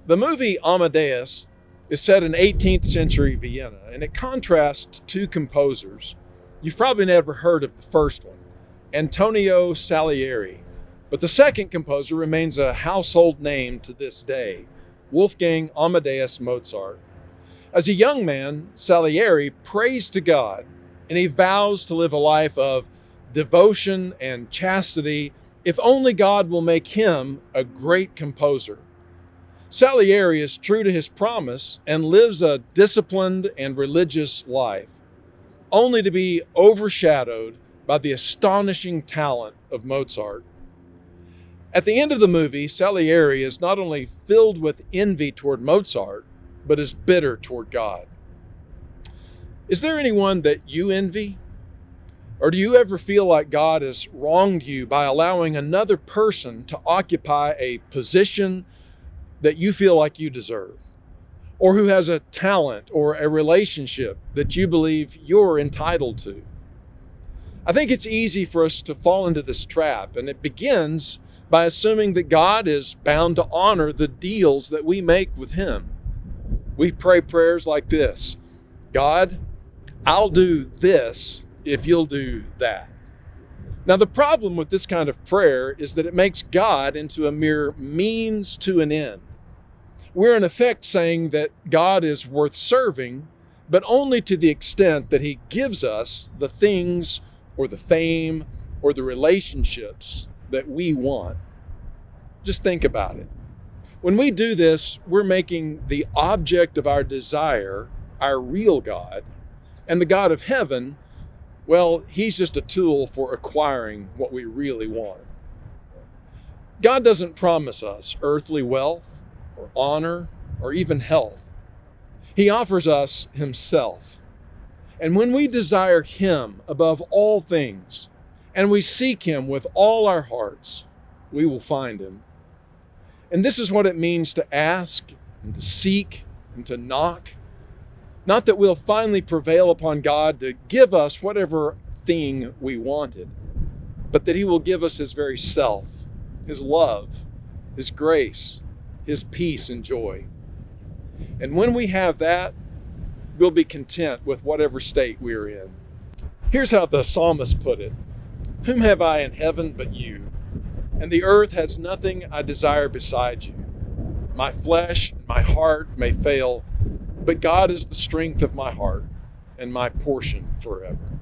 The movie Amadeus is set in 18th century Vienna, and it contrasts two composers. You've probably never heard of the first one, Antonio Salieri, but the second composer remains a household name to this day, Wolfgang Amadeus Mozart. As a young man, Salieri prays to God, and he vows to live a life of devotion and chastity if only God will make him a great composer. Salieri is true to his promise and lives a disciplined and religious life, only to be overshadowed by the astonishing talent of Mozart. At the end of the movie, Salieri is not only filled with envy toward Mozart, but is bitter toward God. Is there anyone that you envy? Or do you ever feel like God has wronged you by allowing another person to occupy a position that you feel like you deserve? Or who has a talent or a relationship that you believe you're entitled to? I think it's easy for us to fall into this trap, and it begins by assuming that God is bound to honor the deals that we make with Him. We pray prayers like this: God, I'll do this if you'll do that. Now, the problem with this kind of prayer is that it makes God into a mere means to an end. We're in effect saying that God is worth serving, but only to the extent that He gives us the things or the fame or the relationships that we want. Just think about it. When we do this, we're making the object of our desire our real God, and the God of heaven, well, He's just a tool for acquiring what we really want. God doesn't promise us earthly wealth or honor or even health. He offers us Himself. And when we desire Him above all things, and we seek Him with all our hearts, we will find Him. And this is what it means to ask and to seek and to knock. Not that we'll finally prevail upon God to give us whatever thing we wanted, but that He will give us His very self, His love, His grace, His peace and joy. And when we have that, we'll be content with whatever state we are in. Here's how the psalmist put it: "Whom have I in heaven but you? And the earth has nothing I desire beside you. My flesh and my heart may fail, but God is the strength of my heart and my portion forever."